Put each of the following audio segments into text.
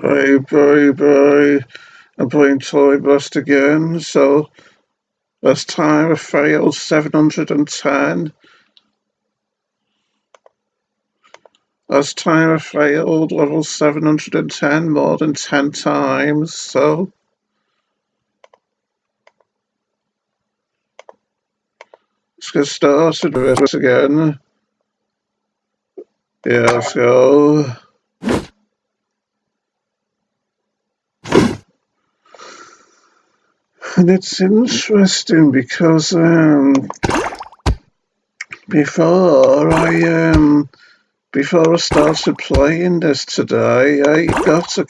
Bye. I'm playing Toy Blast again, so last time I failed 710. Last time I failed level 710 more than 10 times, so let's get started with it again. Yeah, let's go. And it's interesting because before I started playing this today, I got a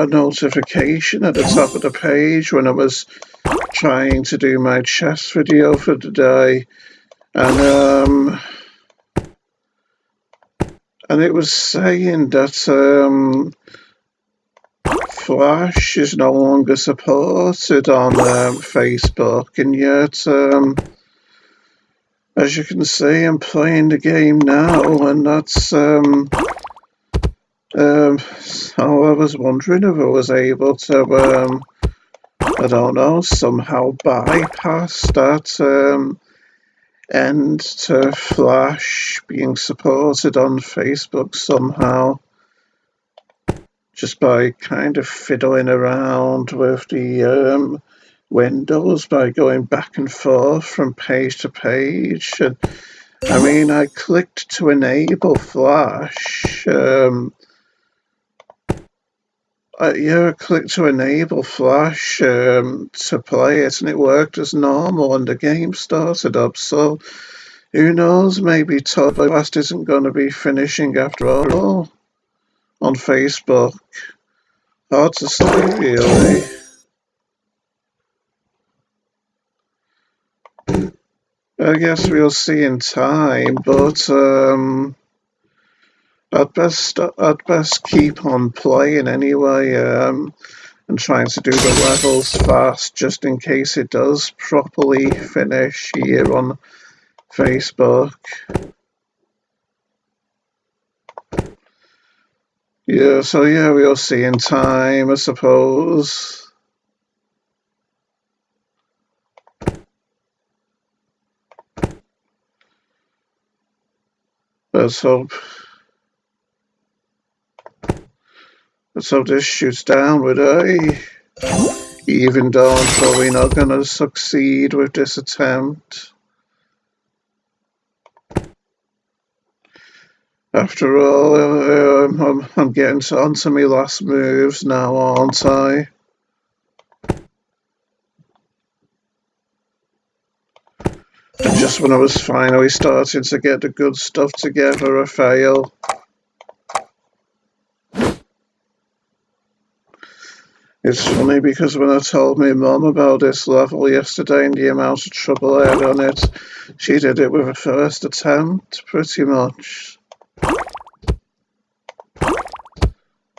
notification at the top of the page when I was trying to do my chess video for the day, and it was saying that Flash is no longer supported on Facebook, and yet as you can see, I'm playing the game now, and that's so I was wondering if I was able to I don't know, somehow bypass that end to Flash being supported on Facebook somehow, just by kind of fiddling around with the windows by going back and forth from page to page. And I mean, I clicked to enable Flash. I clicked to enable Flash to play it, and it worked as normal, and the game started up. So who knows? Maybe Todd Blast isn't going to be finishing after all on Facebook. Hard to say, really. I guess we'll see in time, but I'd best keep on playing anyway, and trying to do the levels fast, just in case it does properly finish here on Facebook. Yeah, so yeah, we'll see in time, I suppose. Let's hope this shoots downward, eh? Even though I'm probably not gonna succeed with this attempt. After all, I'm getting onto my last moves now, aren't I? And just when I was finally starting to get the good stuff together, I fail. It's funny because when I told my mum about this level yesterday and the amount of trouble I had on it, she did it with a first attempt, pretty much.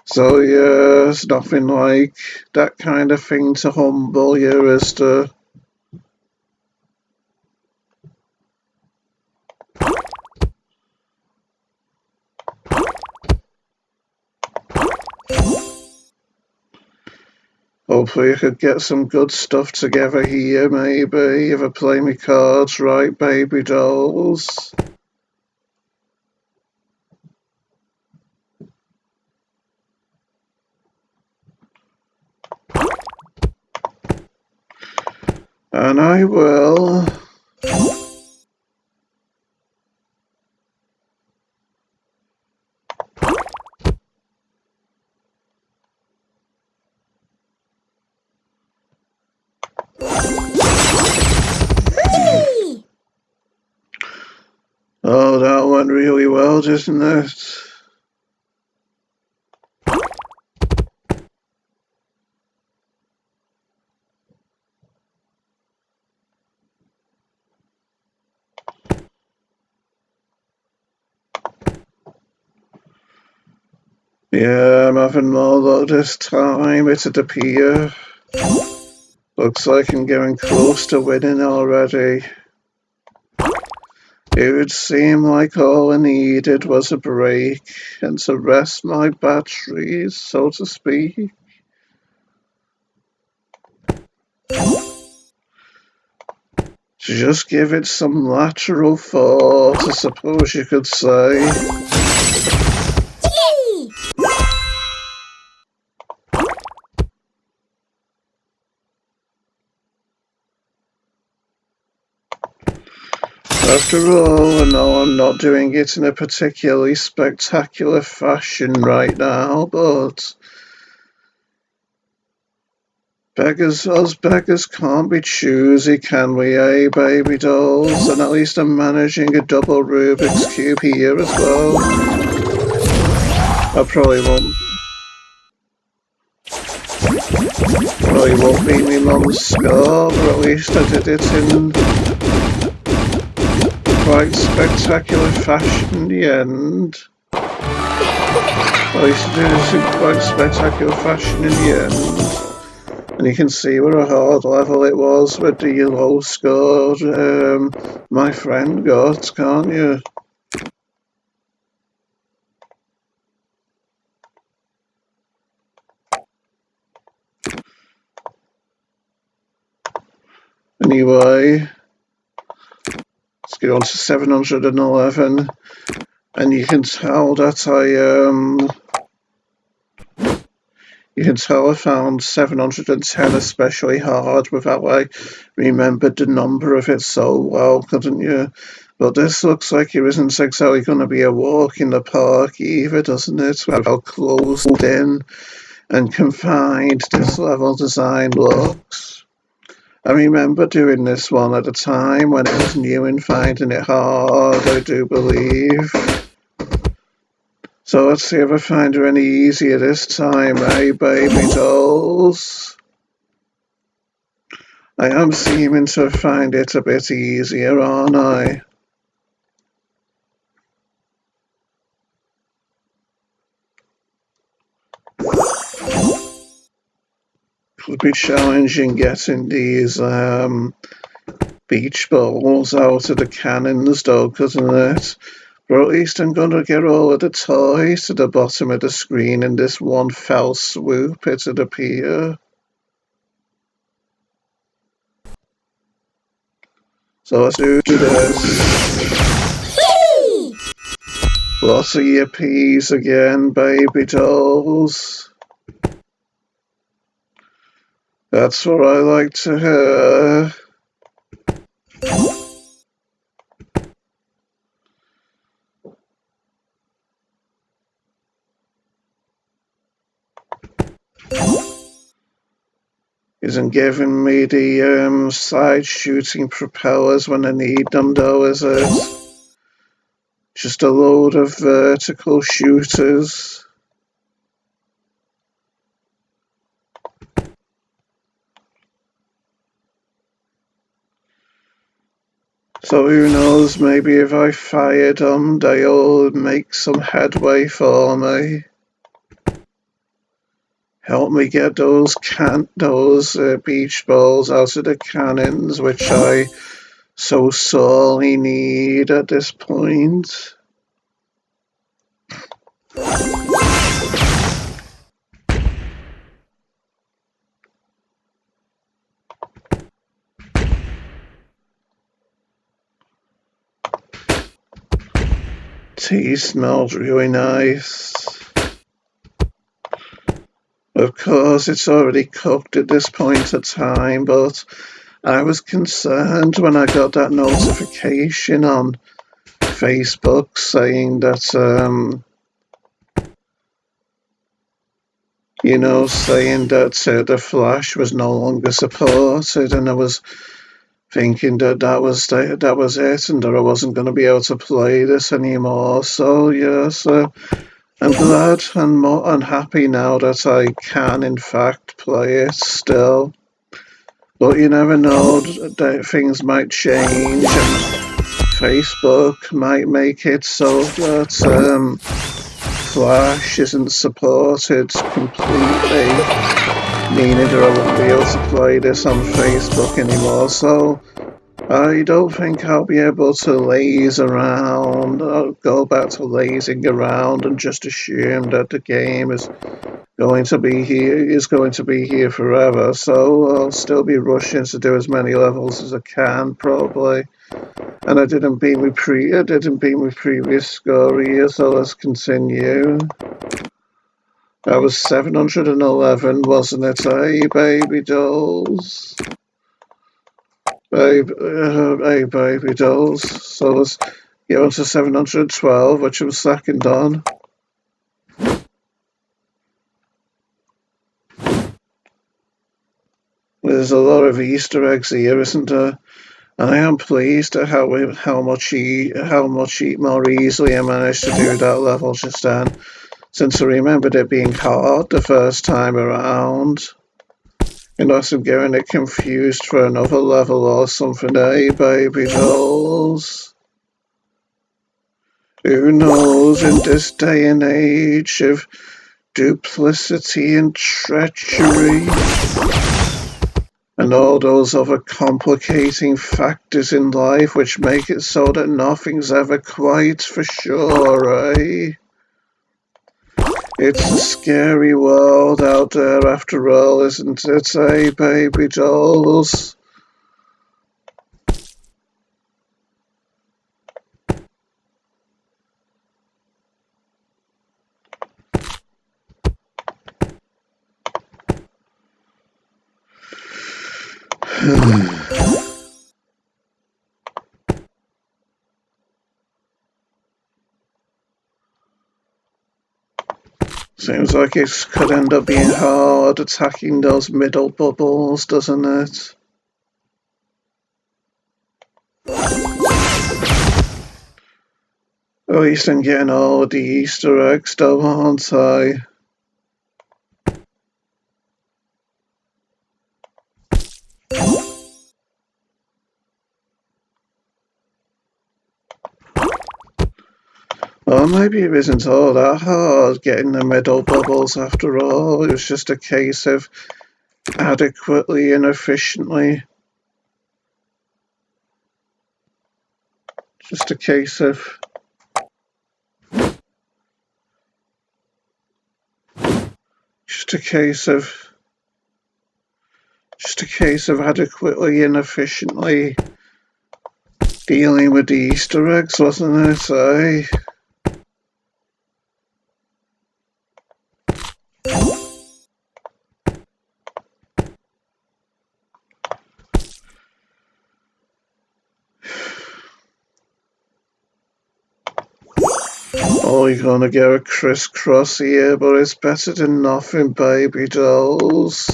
So yeah, it's nothing like that kind of thing to humble you, is to. Hopefully I could get some good stuff together here, maybe, if I play my cards right, baby dolls. And I will. Oh, that went really well, didn't it? Yeah, I'm having more luck this time, it'd appear. Looks like I'm getting close to winning already. It would seem like all I needed was a break and to rest my batteries, so to speak. To just give it some lateral thought, I suppose you could say. After all, I know I'm not doing it in a particularly spectacular fashion right now, but us beggars can't be choosy, can we, eh, baby dolls? And at least I'm managing a double Rubik's Cube here as well. I probably won't beat me mum's score, but at least I did it in quite spectacular fashion in the end. At least I did it in quite spectacular fashion in the end. And you can see what a hard level it was with the low score my friend got, can't you? Anyway, let's get on to 711, and you can tell that you can tell I found 710 especially hard without I remembered the number of it so well, couldn't you? But this looks like it isn't exactly going to be a walk in the park either, doesn't it? With how closed in and confined this level design looks. I remember doing this one at a time when it was new and finding it hard, I do believe. So let's see if I find her any easier this time, eh, baby dolls? I am seeming to find it a bit easier, aren't I? Could be challenging getting these beach balls out of the cannons though, couldn't it? But at least I'm going to get all of the toys to the bottom of the screen in this one fell swoop, it'd appear. So let's do this. Lots of your peas again, baby dolls. That's what I like to hear. Isn't giving me the side shooting propellers when I need them though, is it? Just a load of vertical shooters. So who knows, maybe if I fired them, they'll make some headway for me. Help me get those beach balls out of the cannons, which I so sorely need at this point. Tea smells really nice. Of course, it's already cooked at this point of time, but I was concerned when I got that notification on Facebook saying that, saying that the Flash was no longer supported, and I was thinking that was it, and that I wasn't going to be able to play this anymore. So yes, I'm glad and happy now that I can in fact play it still. But you never know, that things might change and Facebook might make it so that Flash isn't supported completely, meaning that I won't be able to play this on Facebook anymore. So I don't think I'll be able to laze around, or go back to lazing around and just assume that the game is going to be here forever. So I'll still be rushing to do as many levels as I can, probably. And I didn't beat my previous score here, so let's continue. That was 711, wasn't it? Hey, baby dolls. Hey, baby dolls. So let's get on to 712, which I'm second on. There's a lot of Easter eggs here, isn't there? And I am pleased at how much more easily I managed to do that level just then, since I remembered it being hard the first time around. Unless I'm getting it confused for another level or something, eh, baby dolls? Who knows in this day and age of duplicity and treachery and all those other complicating factors in life which make it so that nothing's ever quite for sure, eh? It's a scary world out there after all, isn't it, eh, baby dolls? Seems like it could end up being hard attacking those middle bubbles, doesn't it? At least I'm getting all the Easter eggs though, aren't I? Or maybe it isn't all that hard getting the middle bubbles after all. It was just a case of adequately and efficiently. Just a case of adequately and efficiently dealing with the Easter eggs, wasn't it? Eh? Oh, you're gonna get a crisscross here, but it's better than nothing, baby dolls.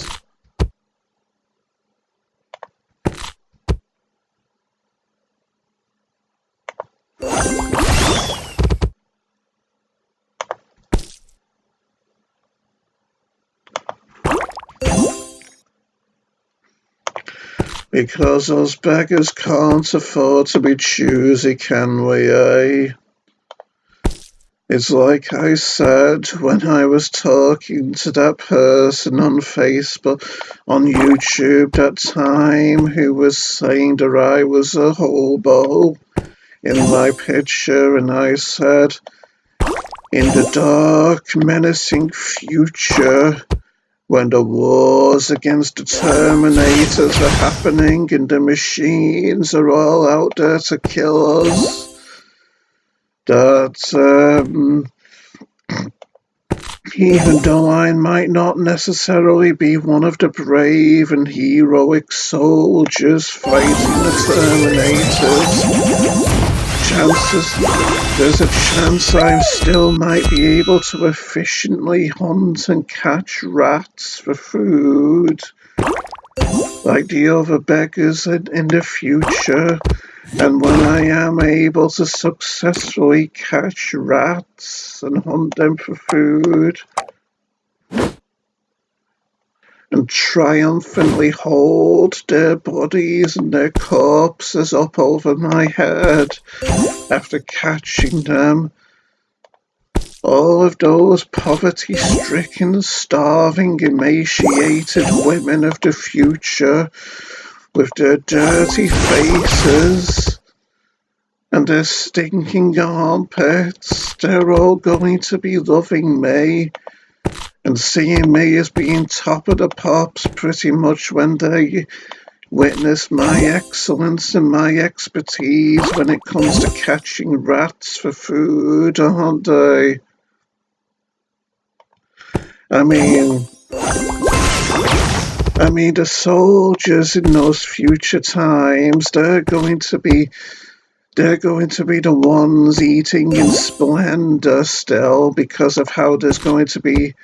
Because those beggars can't afford to be choosy, can we, eh? It's like I said when I was talking to that person on Facebook, on YouTube that time, who was saying that I was a hobo in my picture, and I said, in the dark, menacing future, when the wars against the Terminators are happening and the machines are all out there to kill us, that even though I might not necessarily be one of the brave and heroic soldiers fighting the Terminators, there's a chance I still might be able to efficiently hunt and catch rats for food, like the other beggars in the future. And when I am able to successfully catch rats and hunt them for food, and triumphantly hold their bodies and their corpses up over my head after catching them, all of those poverty-stricken, starving, emaciated women of the future with their dirty faces and their stinking armpits. They're all going to be loving me and seeing me as being top of the pops pretty much when they witness my excellence and my expertise when it comes to catching rats for food, aren't they? I mean, the soldiers in those future times, they're going to be the ones eating in splendor still because of how there's going to be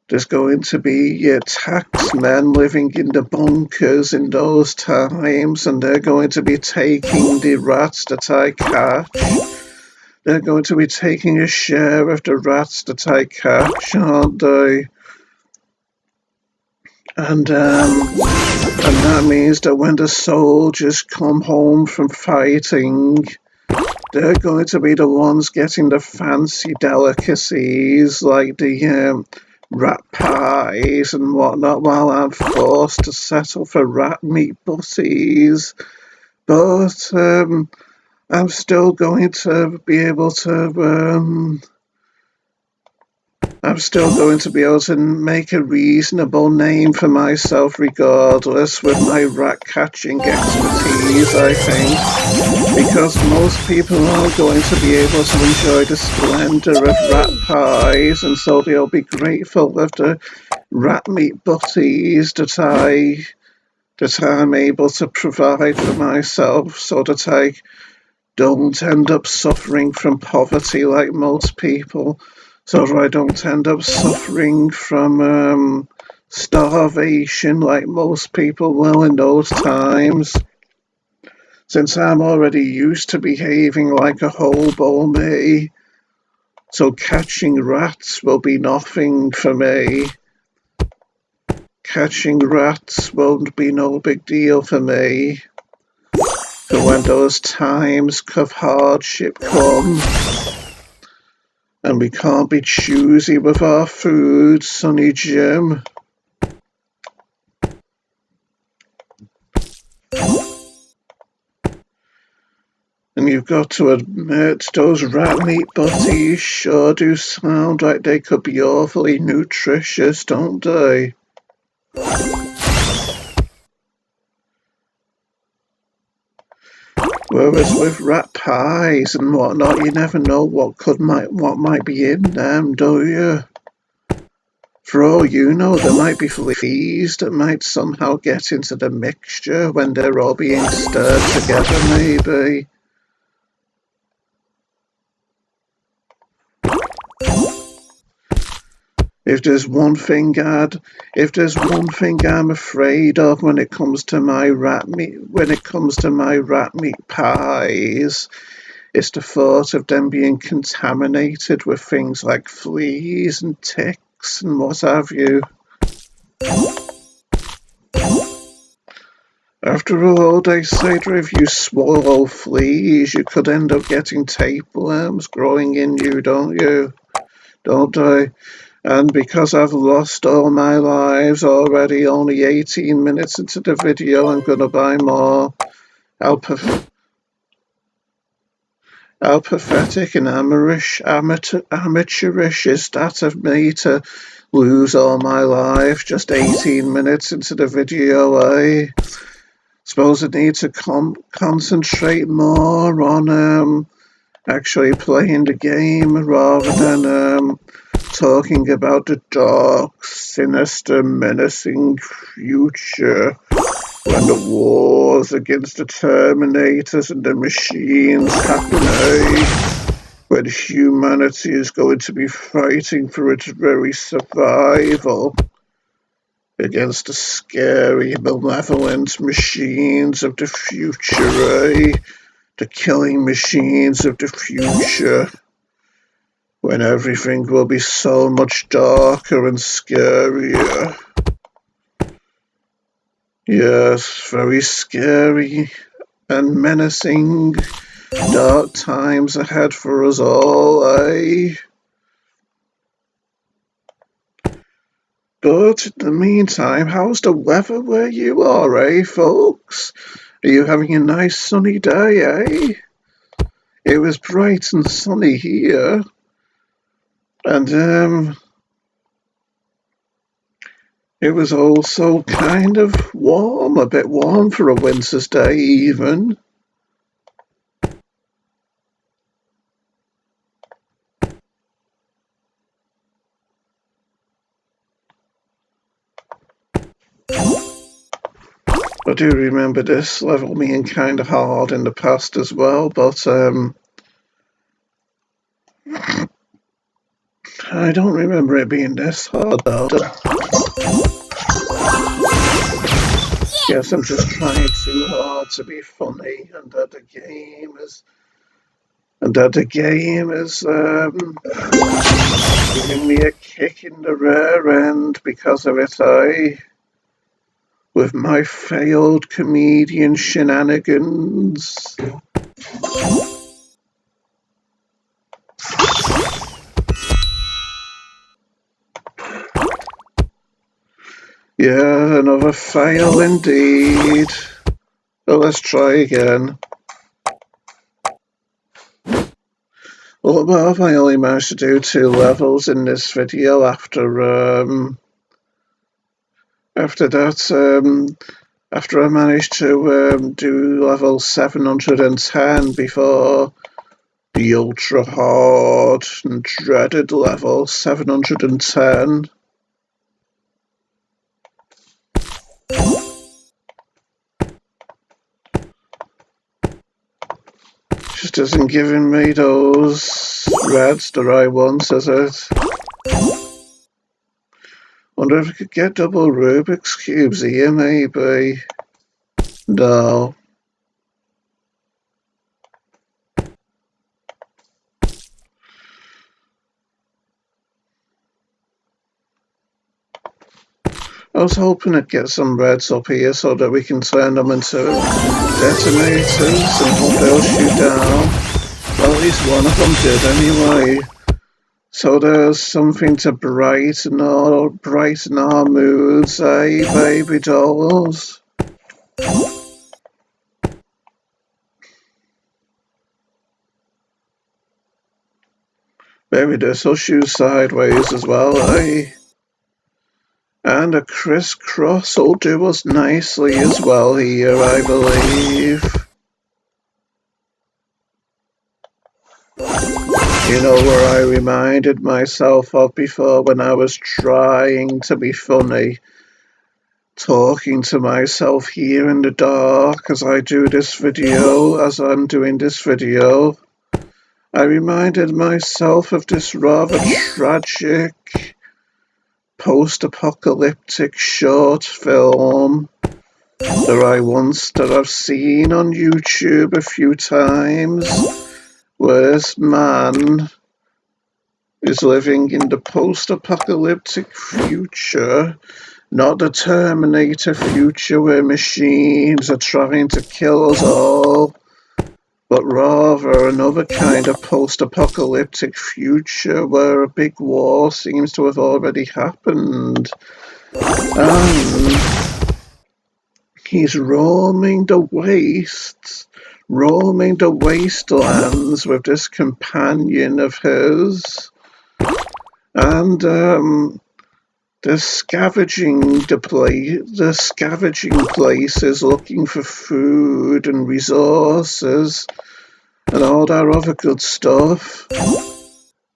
taxmen living in the bunkers in those times, and they're going to be taking the rats that I catch. They're going to be taking a share of the rats that I catch, aren't they? And that means that when the soldiers come home from fighting, they're going to be the ones getting the fancy delicacies like the rat pies and whatnot, while I'm forced to settle for rat meat butties. But I'm still going to be able to. I'm still going to be able to make a reasonable name for myself regardless with my rat catching expertise, I think, because most people aren't going to be able to enjoy the splendour of rat pies, and so they'll be grateful of the rat meat butties that I'm able to provide for myself, so that I don't end up suffering from poverty like most people, so that I don't end up suffering from starvation like most people will in those times. Since I'm already used to behaving like a hobo, me, so catching rats will be nothing for me. Catching rats won't be no big deal for me. For when those times of hardship come, and we can't be choosy with our food, Sonny Jim. And you've got to admit, those rat meat butties sure do sound like they could be awfully nutritious, don't they? Whereas with rat pies and whatnot, you never know what might be in them, do you? For all you know, there might be fleas that might somehow get into the mixture when they're all being stirred together, maybe. If there's one thing I'm afraid of when it comes to my rat meat pies, it's the thought of them being contaminated with things like fleas and ticks and what have you. After all, they say that if you swallow fleas, you could end up getting tapeworms growing in you, don't they? And because I've lost all my lives already, only 18 minutes into the video, I'm going to buy more. How pathetic and amateurish is that of me to lose all my life just 18 minutes into the video, eh? Suppose I need to concentrate more on actually playing the game rather than talking about the dark, sinister, menacing future when the wars against the Terminators and the machines happen, eh? When humanity is going to be fighting for its very survival against the scary, malevolent machines of the future, eh? The killing machines of the future, when everything will be so much darker and scarier. Yes, very scary and menacing. Dark times ahead for us all, eh? But in the meantime, how's the weather where you are, eh, folks? Are you having a nice sunny day, eh? It was bright and sunny here, and it was also kind of warm, a bit warm for a winter's day even. I do remember this level being kind of hard in the past as well, but I don't remember it being this hard though. Guess I'm just trying too hard to be funny, and that the game is giving me a kick in the rear end because of it, with my failed comedian shenanigans. Yeah, another fail indeed. Well, let's try again. Well, I only managed to do 2 levels in this video after that, after I managed to do level 710 before the ultra hard and dreaded level 710. Just isn't giving me those reds that I want, is it? Wonder if I could get double Rubik's Cubes here, maybe. No. I was hoping I'd get some reds up here so that we can turn them into detonators and hope they'll shoot down. Well, at least one of them did anyway. So there's something to brighten our moods, eh, baby dolls? Maybe this will shoot sideways as well, eh? And a crisscross will do us nicely as well here, I believe. You know where I reminded myself of before when I was trying to be funny, talking to myself here in the dark as I'm doing this video. I reminded myself of this rather tragic post-apocalyptic short film that I've seen on YouTube a few times, where this man is living in the post-apocalyptic future, not the Terminator future where machines are trying to kill us all, but rather another kind of post-apocalyptic future where a big war seems to have already happened. And he's roaming the wastelands with this companion of his. And they're scavenging the scavenging places looking for food and resources and all that other good stuff.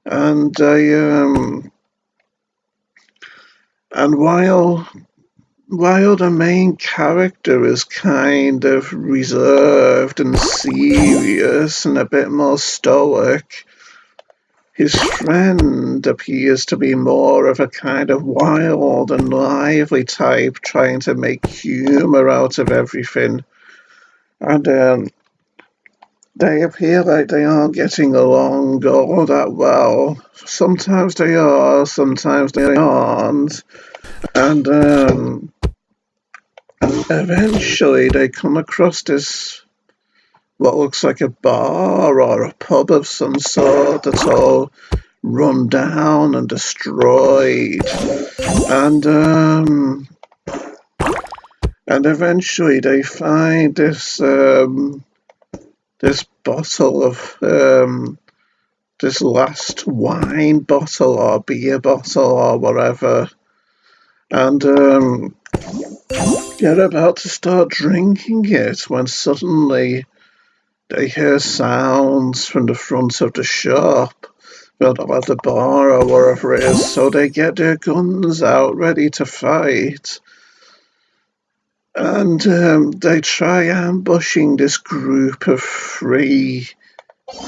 And while the main character is kind of reserved and serious and a bit more stoic, his friend appears to be more of a kind of wild and lively type, trying to make humour out of everything. And they appear like they aren't getting along all that well. Sometimes they are, sometimes they aren't. And eventually they come across this, what looks like a bar or a pub of some sort that's all run down and destroyed. And eventually they find this bottle of this last wine bottle or beer bottle or whatever, and they're about to start drinking it when suddenly they hear sounds from the front of the shop, well, at the bar or wherever it is, so they get their guns out ready to fight. And they try ambushing this group of three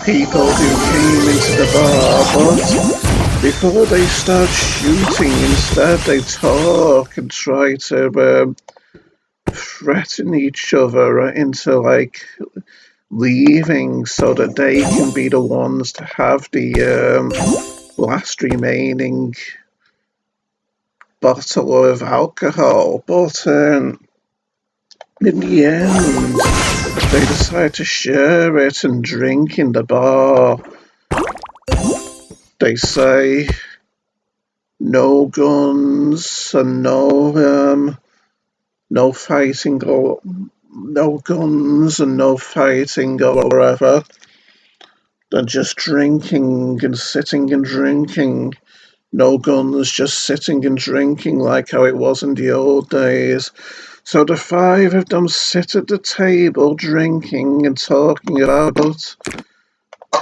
people who came into the bar, but before they start shooting, instead they talk and try to threaten each other into like leaving so that they can be the ones to have the last remaining bottle of alcohol. But in the end, they decide to share it and drink in the bar. They say no guns and no fighting, or no guns and no fighting or whatever. They're just drinking and sitting and drinking. No guns, just sitting and drinking like how it was in the old days. So the five of them sit at the table drinking and talking about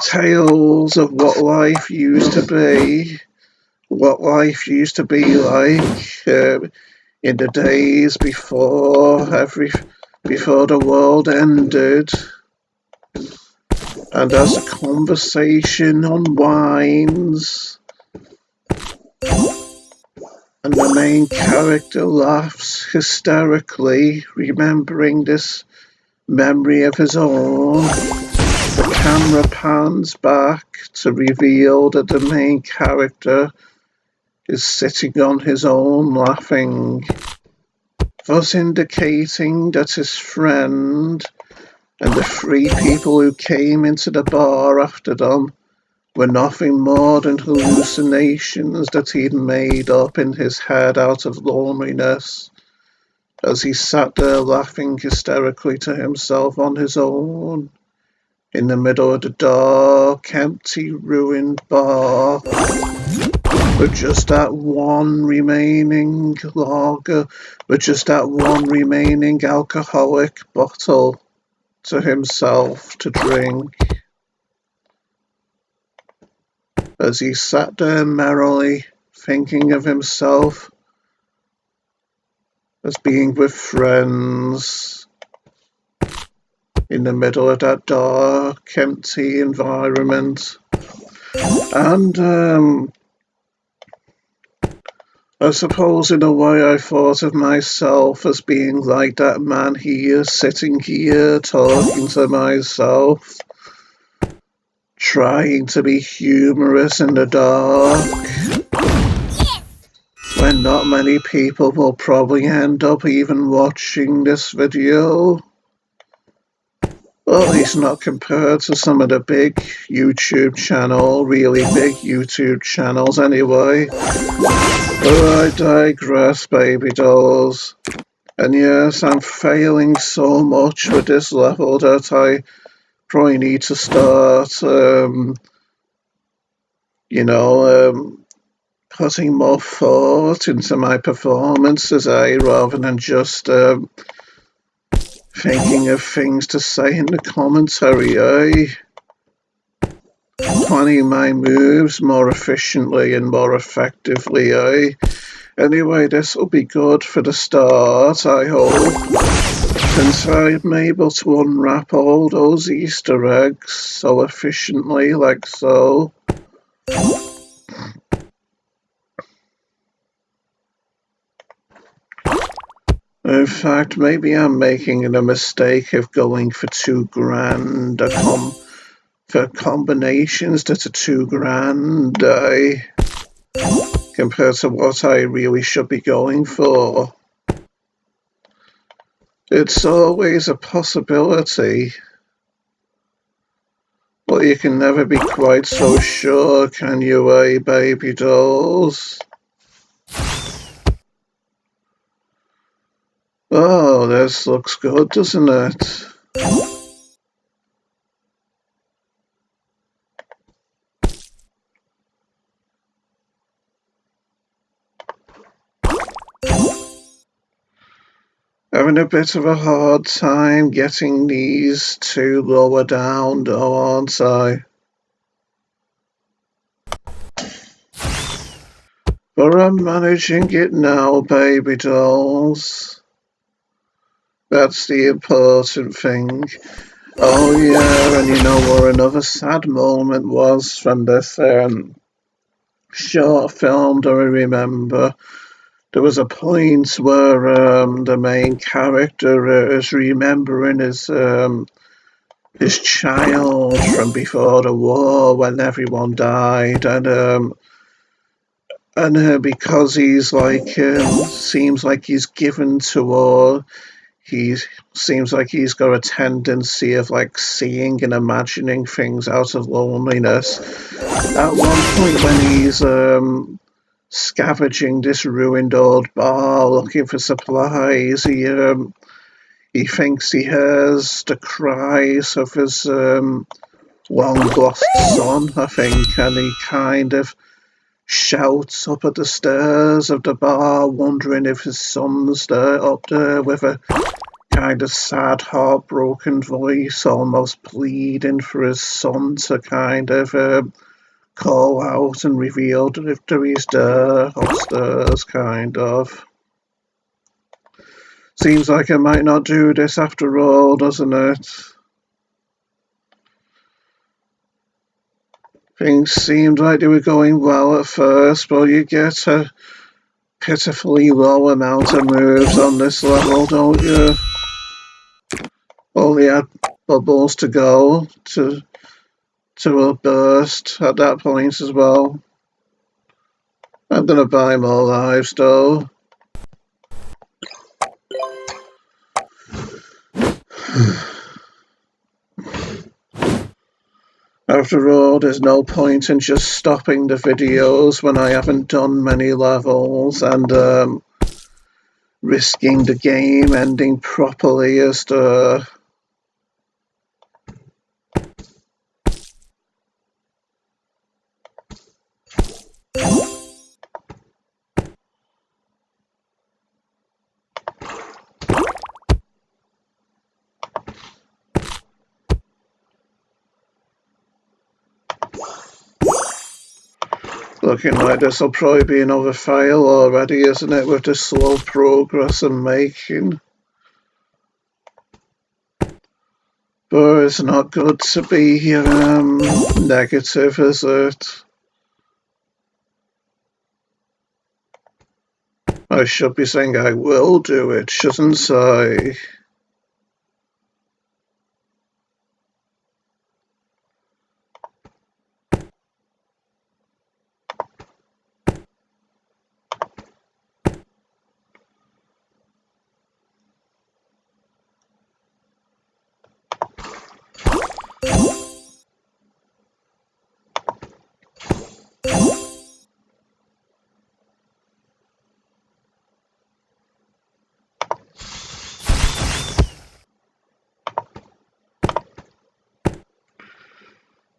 tales of what life used to be, what life used to be like in the days before the world ended. And as the conversation unwinds and the main character laughs hysterically, remembering this memory of his own, the camera pans back to reveal that the main character is sitting on his own laughing, thus indicating that his friend and the three people who came into the bar after them were nothing more than hallucinations that he'd made up in his head out of loneliness, as he sat there laughing hysterically to himself on his own, in the middle of the dark, empty, ruined bar, with just that one remaining lager, with just that one remaining alcoholic bottle to himself to drink. As he sat there merrily, thinking of himself as being with friends in the middle of that dark, empty environment. And I suppose in a way I thought of myself as being like that man here, sitting here, talking to myself, trying to be humorous in the dark, when not many people will probably end up even watching this video. Well, at least not compared to some of the big YouTube channel, really big YouTube channels anyway. But I digress, baby dolls. And yes, I'm failing so much with this level that I probably need to start, putting more thought into my performances, rather than just thinking of things to say in the commentary, planning my moves more efficiently and more effectively. Anyway, this will be good for the start, I hope, since I'm able to unwrap all those Easter eggs so efficiently, like so. In fact, maybe I'm making the mistake of going for too grand for combinations that are too grand, compared to what I really should be going for. It's always a possibility. But you can never be quite so sure, can you, baby dolls? Oh, this looks good, doesn't it? Having a bit of a hard time getting these two lower down, though, aren't I? But I'm managing it now, baby dolls. That's the important thing. Oh yeah, and you know what another sad moment was from this short film, do I remember? There was a point where the main character is remembering his child from before the war when everyone died, and because he's like seems like he's given to all. He seems like he's got a tendency of like seeing and imagining things out of loneliness. At one point, when he's scavenging this ruined old bar looking for supplies, he thinks he hears the cries of his long lost son, I think, and he kind of shouts up at the stairs of the bar, wondering if his son's there up there with a kind of sad, heartbroken voice, almost pleading for his son to kind of call out and reveal if there is there upstairs, kind of. Seems like I might not do this after all, doesn't it? Things seemed like they were going well at first, but you get a pitifully low amount of moves on this level, don't you? Only had bubbles to go to a burst at that point as well. I'm gonna buy more lives though. After all, there's no point in just stopping the videos when I haven't done many levels and risking the game ending properly as the looking like this will probably be another fail already, isn't it, with the slow progress I'm making? But it's not good to be negative, is it? I should be saying I will do it, shouldn't I?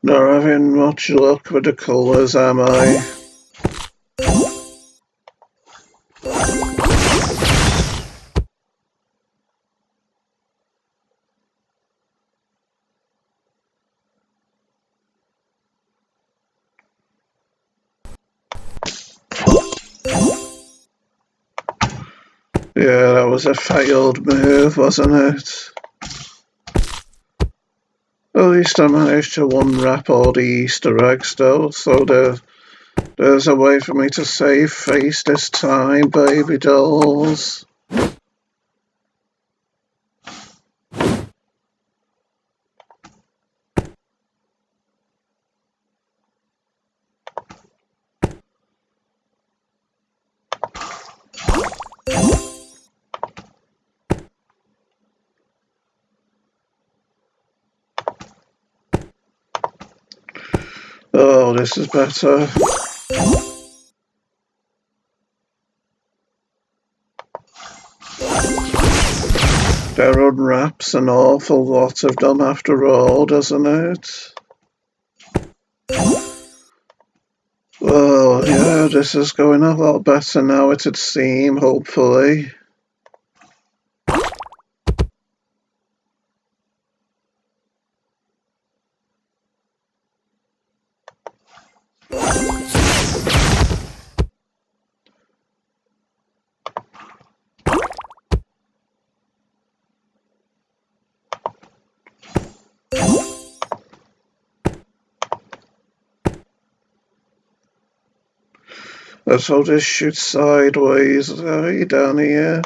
Not having much luck with the colours, am I? Yeah, that was a failed move, wasn't it? At least I managed to unwrap all the Easter eggs though, so there's a way for me to save face this time, baby dolls. Oh, this is better. That unwraps an awful lot of them after all, doesn't it? Oh, yeah, this is going a lot better now, it'd seem, hopefully. Let's hold this shoot sideways, down here.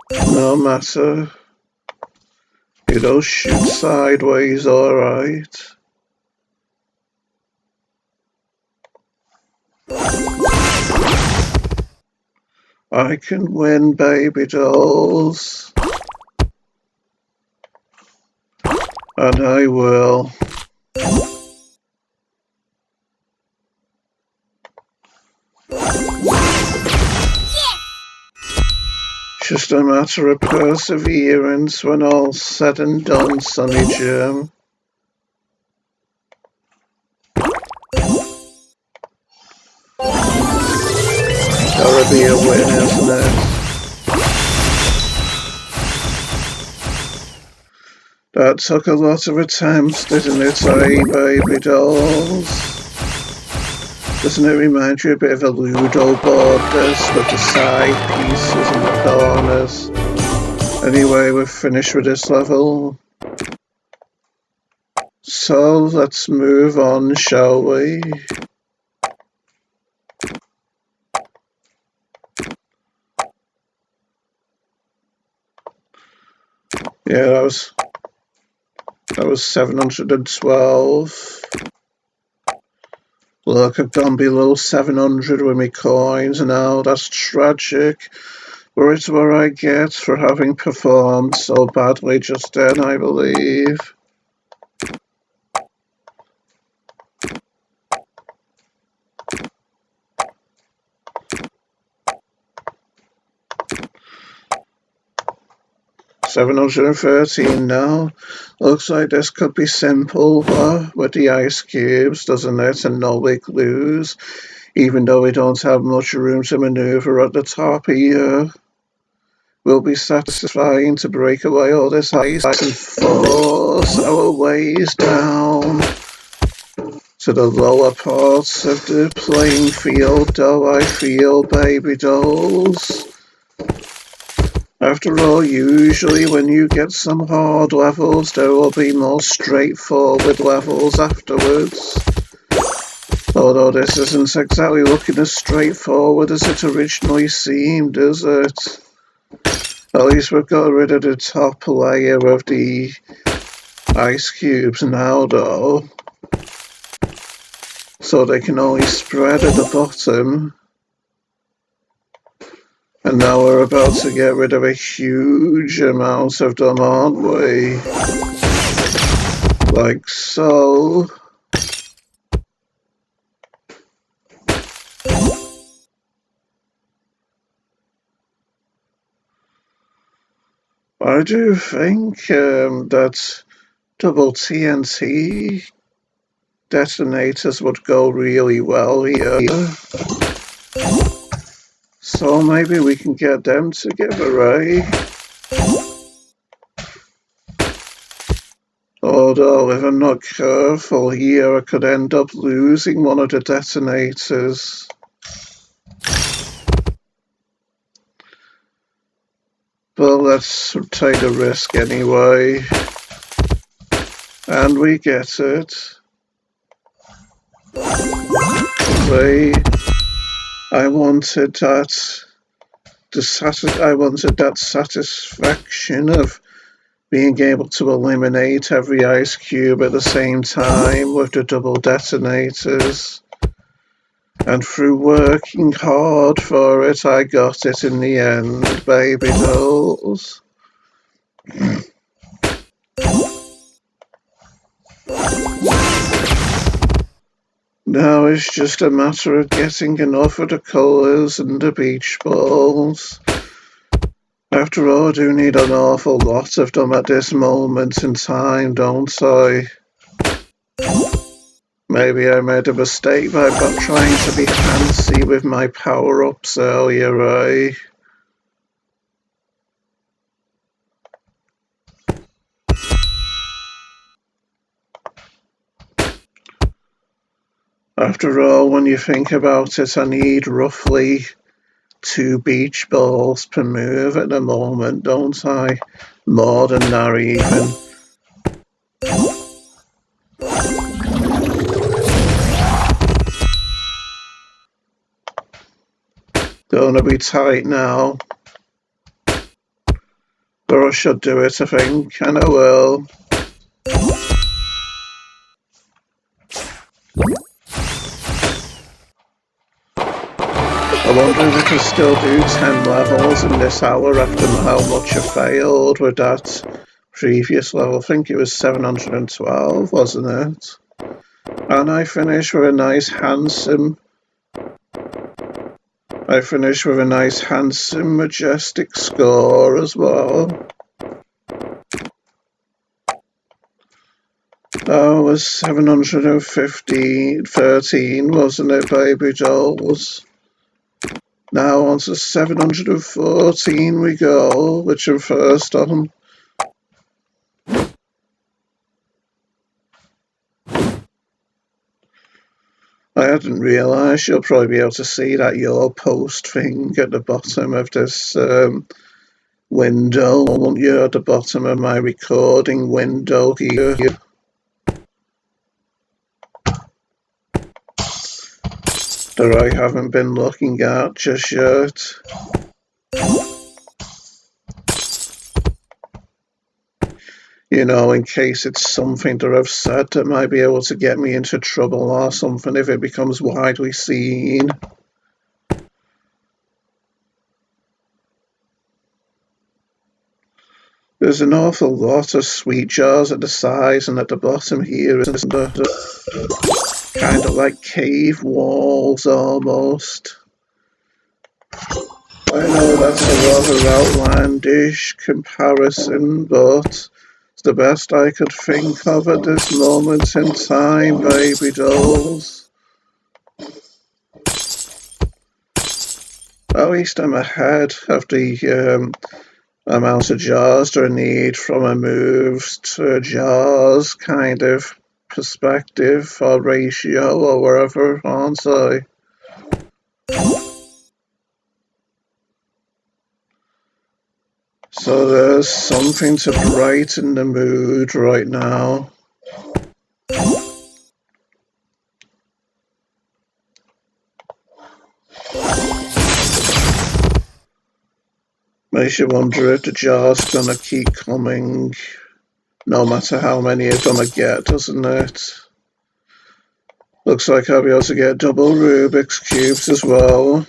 No matter. It'll shoot sideways, alright. I can win, baby dolls. And I will. Just a matter of perseverance when all's said and done, Sonny Jim. Gotta be a win, isn't it? That took a lot of attempts, didn't it, baby dolls? Doesn't it remind you a bit of a Ludo board, this, with the side pieces and the corners? Anyway, we're finished with this level. So, let's move on, shall we? Yeah, that was 712. Look, I've gone below 700 with my coins now. That's tragic. But it's what I get for having performed so badly just then, I believe. $713 now. Looks like this could be simple with the ice cubes, doesn't it? And no igloos, even though we don't have much room to maneuver at the top here. Will be satisfying to break away all this ice and force our ways down to the lower parts of the playing field, though I feel, baby dolls. After all, usually when you get some hard levels, there will be more straightforward levels afterwards. Although this isn't exactly looking as straightforward as it originally seemed, is it? At least we've got rid of the top layer of the ice cubes now, though. So they can only spread at the bottom. And now we're about to get rid of a huge amount of them, aren't we? Like so. I do think that double TNT detonators would go really well here. So maybe we can get them together, eh? Although if I'm not careful here, I could end up losing one of the detonators. But let's take a risk anyway. And we get it. See, I wanted that satisfaction of being able to eliminate every ice cube at the same time with the double detonators. And through working hard for it, I got it in the end, baby dolls. Now it's just a matter of getting enough of the colours and the beach balls. After all, I do need an awful lot of them at this moment in time, don't I? Maybe I made a mistake by trying to be fancy with my power-ups earlier, eh? After all, when you think about it, I need roughly 2 beach balls per move at the moment, don't I? More than that even. Gonna be tight now. But I should do it, I think, and I will. I wonder if I can still do 10 levels in this hour after how much I failed with that previous level. I think it was 712, wasn't it? And I finished with a nice handsome majestic score as well. That was 713, wasn't it, baby dolls? Now on to 714 we go, which I'm first on. I hadn't realised you'll probably be able to see that yellow post thing at the bottom of this window, won't you? At the bottom of my recording window here. That I haven't been looking at just yet. You know, in case it's something that I've said that might be able to get me into trouble or something if it becomes widely seen. There's an awful lot of sweet jars at the sides and at the bottom here, isn't there? Kind of like cave walls almost. I know that's a rather outlandish comparison, but it's the best I could think of at this moment in time, baby dolls. At least I'm ahead of the amount of jars that I need from a moved to jars kind of perspective or ratio or wherever, aren't I? So there's something to brighten the mood right now. Makes you wonder if the jar's gonna keep coming, no matter how many of them I get, doesn't it? Looks like I'll be able to get double Rubik's Cubes as well.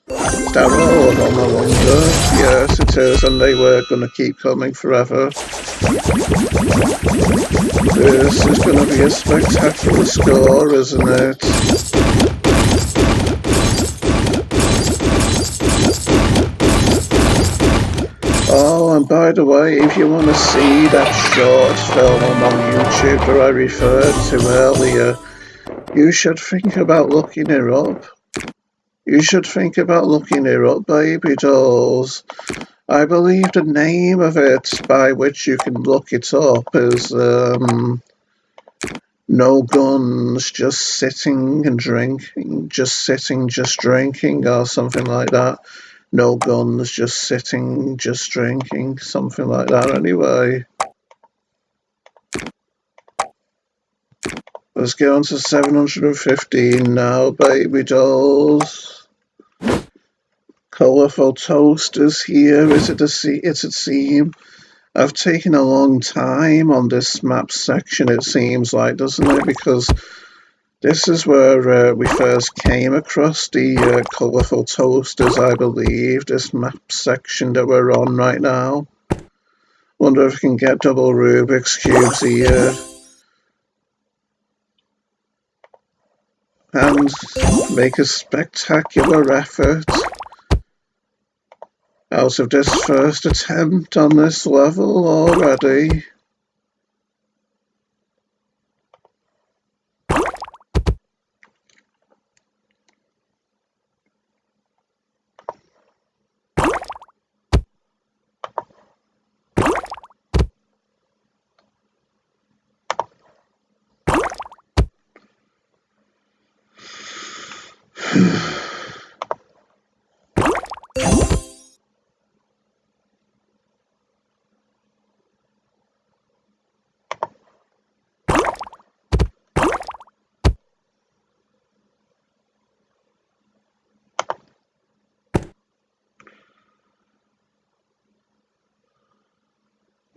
Is that all of them, I wonder? Yes, it is, and they were gonna keep coming forever. This is gonna be a spectacular score, isn't it? Oh, and by the way, if you want to see that short film on YouTube that I referred to earlier, you should think about looking it up. You should think about looking it up, baby dolls. I believe the name of it by which you can look it up is No Guns, Just Sitting and Drinking, Just Drinking, or something like that. No guns, just sitting, just drinking, something like that anyway. Let's get on to 715 now, baby dolls. Colourful toasters here, it's a seam. I've taken a long time on this map section, it seems like, doesn't it? Because This is where we first came across the colourful toasters, I believe, this map section that we're on right now. Wonder if we can get double Rubik's Cubes here. And make a spectacular effort out of this first attempt on this level already.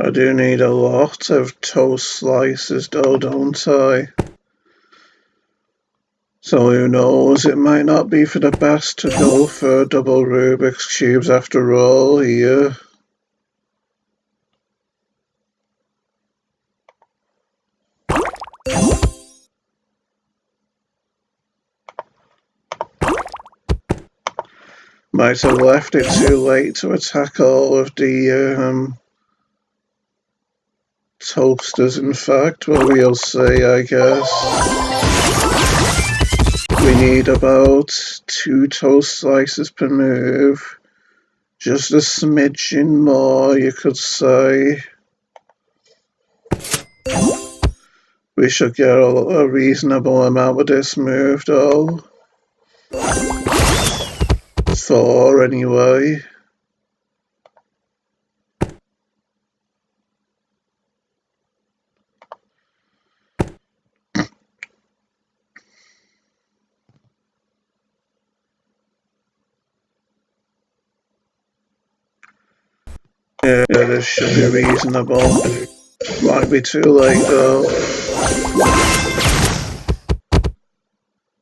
I do need a lot of toast slices though, don't I? So who knows, it might not be for the best to go for double Rubik's Cubes after all here. Might have left it too late to attack all of the toasters, in fact. Well, we'll see, I guess. We need about 2 toast slices per move. Just a smidgen more, you could say. We should get a reasonable amount of this move, though. 4, anyway. Yeah, this should be reasonable. Might be too late, though.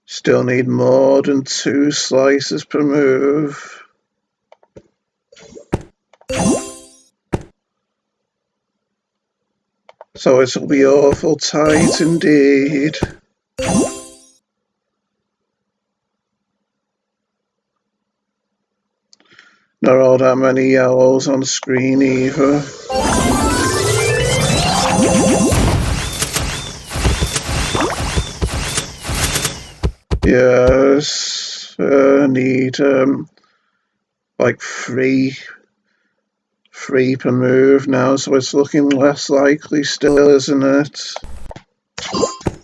Still need more than 2 slices per move. So it'll be awful tight indeed. Not all that many yellows on screen either. Yes, need like 3 per move now, so it's looking less likely still, isn't it?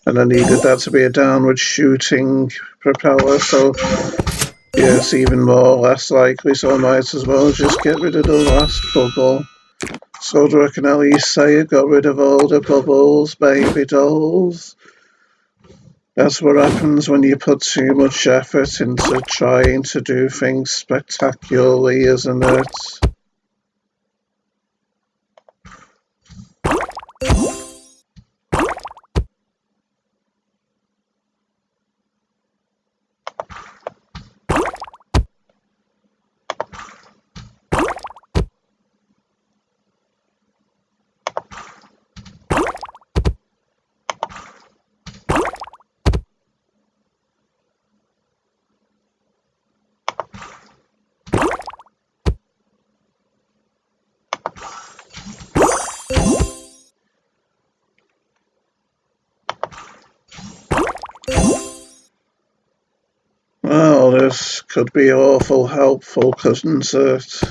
And I needed that to be a downward shooting propeller, so yeah, it's even more less likely, so I might as well just get rid of the last bubble. So I can at least say I got rid of all the bubbles, baby dolls. That's what happens when you put too much effort into trying to do things spectacularly, isn't it? Well, this could be awful helpful, couldn't it?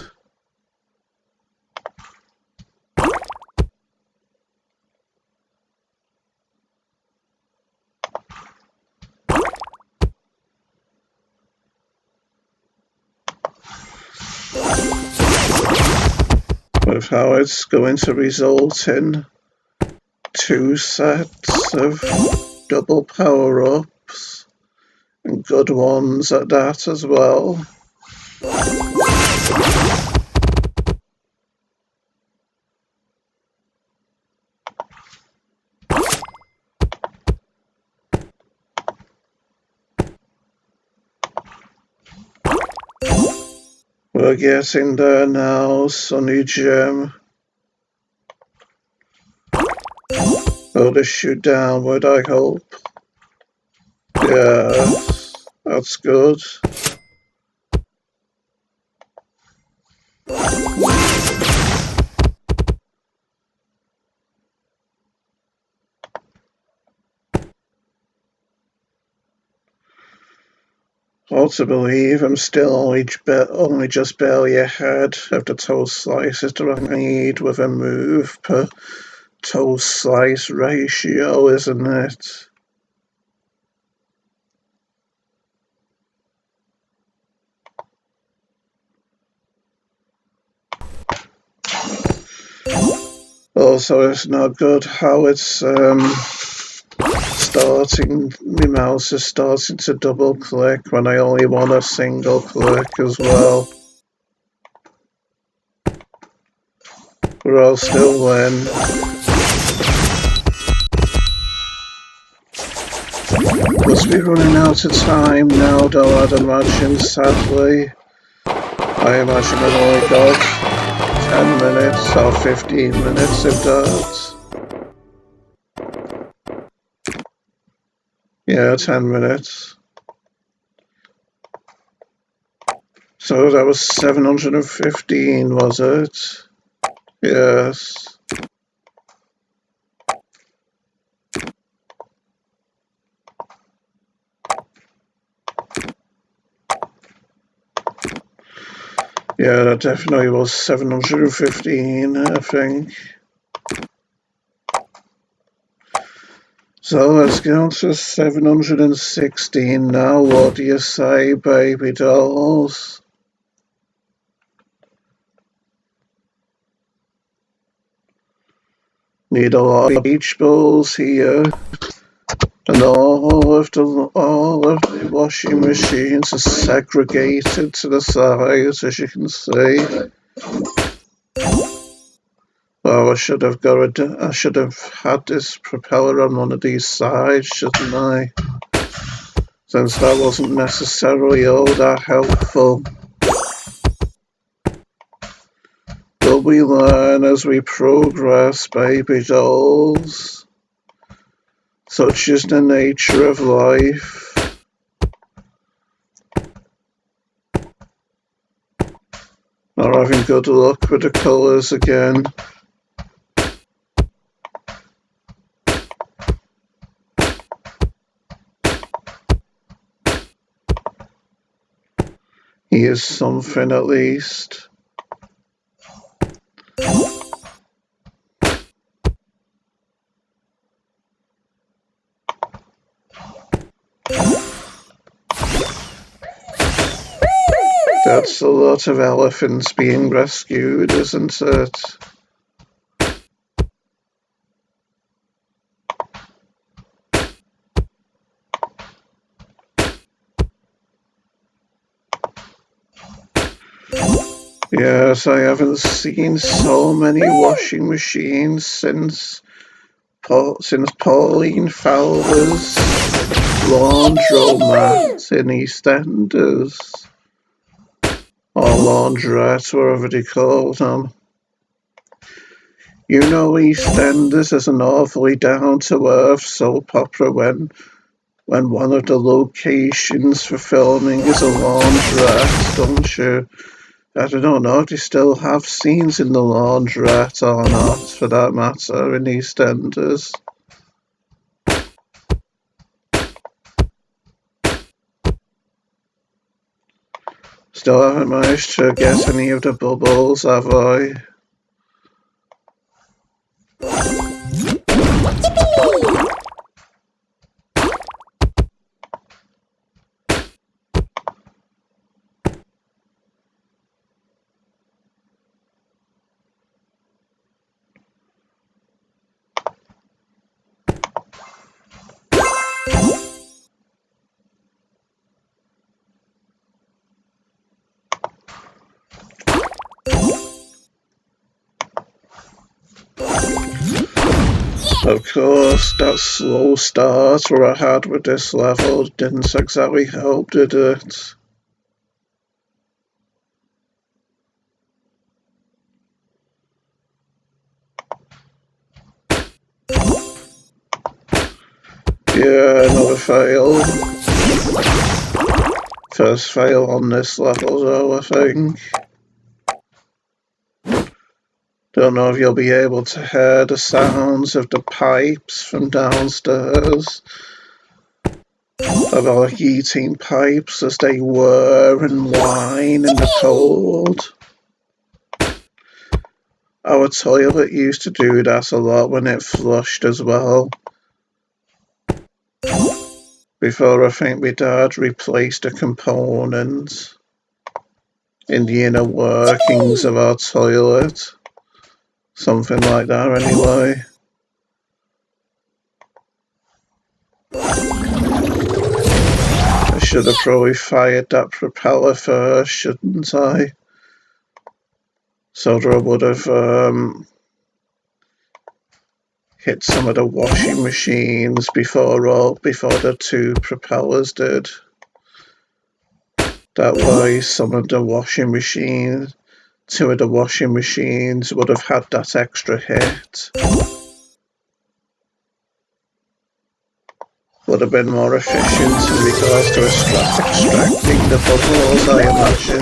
With how it's going to result in 2 sets of double power-ups, and good ones at that as well. We're getting there now, Sonny Jim. Will this shoot downward, I hope? Yes, that's good. Hard to believe I'm still only just barely ahead of the toast slices that I need with a move per toast slice ratio, isn't it? Also, it's not good how it's my mouse is starting to double click when I only want a single click as well. But I'll still win. Must be running out of time now, though, I'd imagine, sadly. I imagine I've only got 10 minutes or 15 minutes of that. Yeah, 10 minutes. So that was 715, was it? Yes. Yeah, that definitely was 715, I think. So let's get on to 716 now. What do you say, baby dolls? Need a lot of beach balls here. And all of the washing machines are segregated to the sides, as you can see. Oh, I should have had this propeller on one of these sides, shouldn't I? Since that wasn't necessarily all that helpful. But we learn as we progress, baby dolls. Such is the nature of life. Not having good luck with the colours again. He is something at least. That's a lot of elephants being rescued, isn't it? Yes, I haven't seen so many washing machines since Pauline Fowler's laundromat in EastEnders. Or laundrette, whatever they call them. You know, EastEnders is an awfully down-to-earth soap opera when one of the locations for filming is a laundrette, don't you? I don't know if they still have scenes in the laundrette or not, for that matter, in EastEnders. Still haven't managed to get any of the bubbles, have I? Of course, that slow start where I had with this level didn't exactly help, did it? Yeah, another fail. First fail on this level though, I think. Don't know if you'll be able to hear the sounds of the pipes from downstairs. Of our heating pipes as they whir and whine in the cold. Our toilet used to do that a lot when it flushed as well. Before I think my dad replaced a component in the inner workings of our toilet. Something like that anyway. I should have probably fired that propeller first, shouldn't I? So that I would have hit some of the washing machines before the two propellers did. That way two of the washing machines would have had that extra hit. Would have been more efficient in regards to extracting the bubbles, I imagine.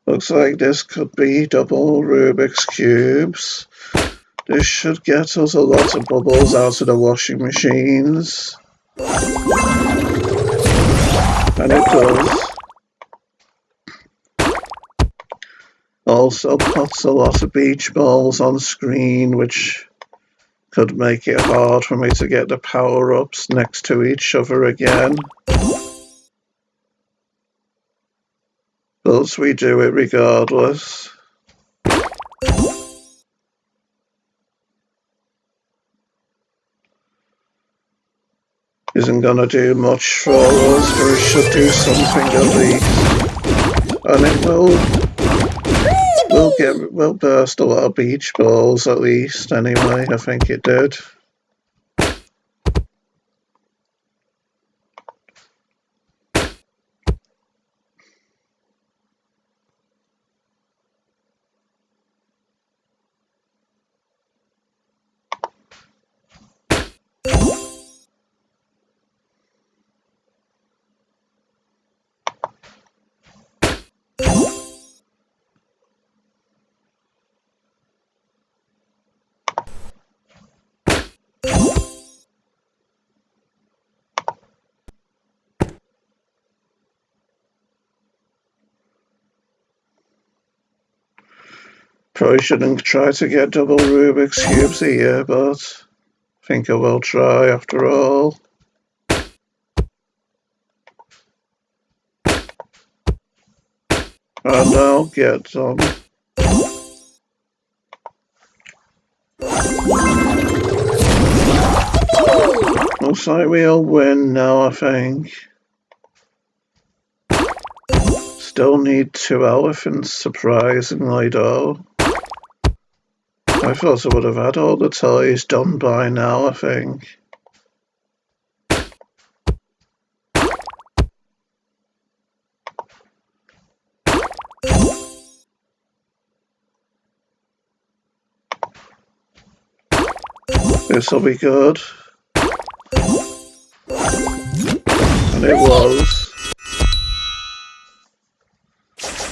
Looks like this could be double Rubik's Cubes. This should get us a lot of bubbles out of the washing machines. And it does. Also puts a lot of beach balls on screen, which could make it hard for me to get the power-ups next to each other again. But we do it regardless. Isn't gonna do much for us, but it should do something at least. And it will burst a lot of beach balls at least anyway, I think it did. Probably shouldn't try to get double Rubik's Cubes here, but I think I will try after all. And I'll get some. Looks like we'll win now, I think. Still need 2 elephants, surprisingly, though. I thought I would have had all the toys done by now, I think. This'll be good. And it was.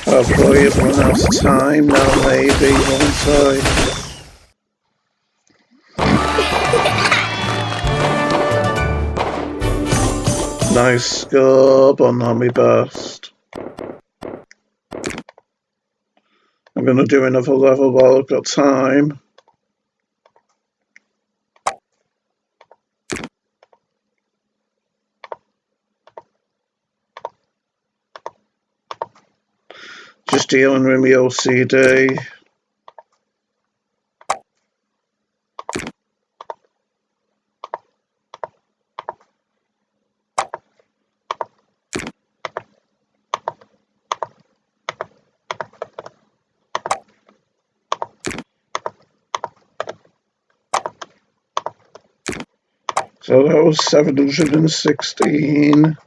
I'll probably run out of time now, maybe, won't I? Nice score, but not my best. I'm going to do another level while I've got time. Just dealing with my OCD. So that was 716.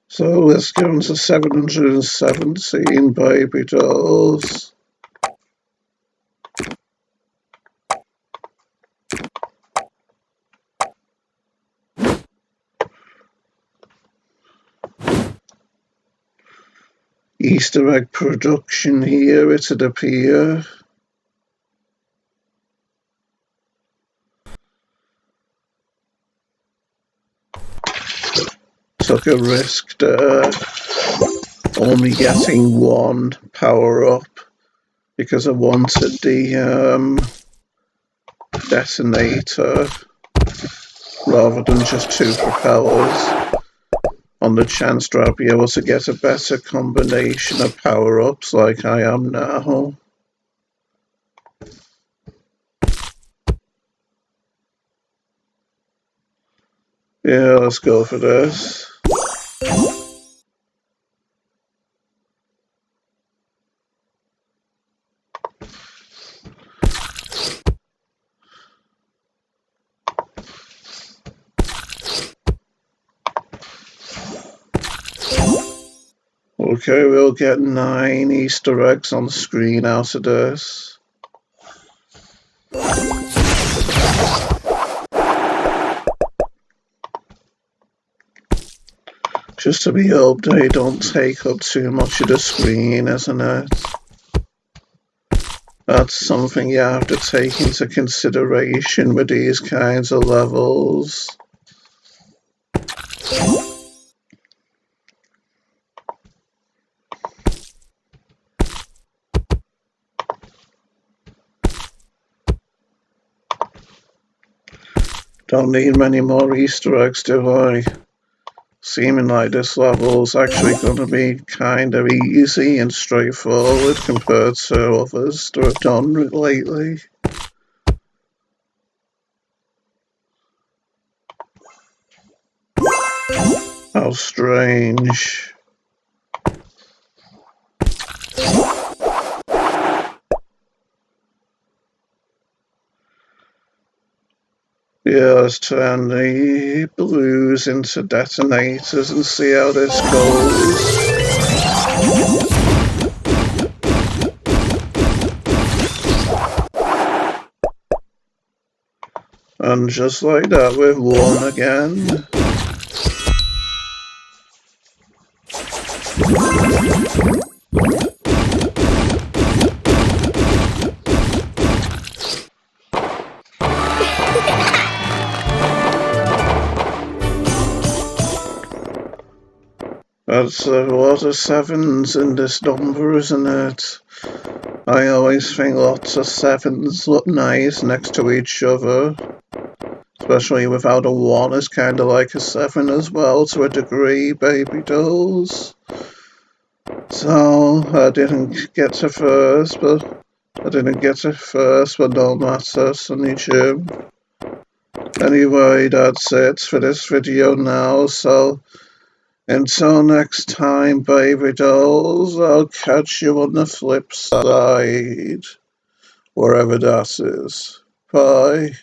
So let's go on to 717 baby dolls. Easter egg production here, it'd appear. Took a risk there, only getting one power up because I wanted the detonator rather than just 2 propellers, on the chance that I'll be able to get a better combination of power-ups like I am now. Yeah, let's go for this. Okay, we'll get 9 Easter eggs on the screen out of this. Just to be hoped they don't take up too much of the screen, isn't it? That's something you have to take into consideration with these kinds of levels. Don't need many more Easter eggs, do I? Seeming like this level's actually going to be kind of easy and straightforward compared to others that I've done lately. How strange. Yeah, let's turn the blues into detonators and see how this goes. And just like that, we've won again. That's a lot of 7s in this number, isn't it? I always think lots of 7s look nice next to each other. Especially without a 1 is kind of like a 7 as well, to a degree, baby dolls. So, I didn't get to first, but no matter, Sunny Jim. Anyway, that's it for this video now, so until next time, baby dolls, I'll catch you on the flip side, wherever that is. Bye.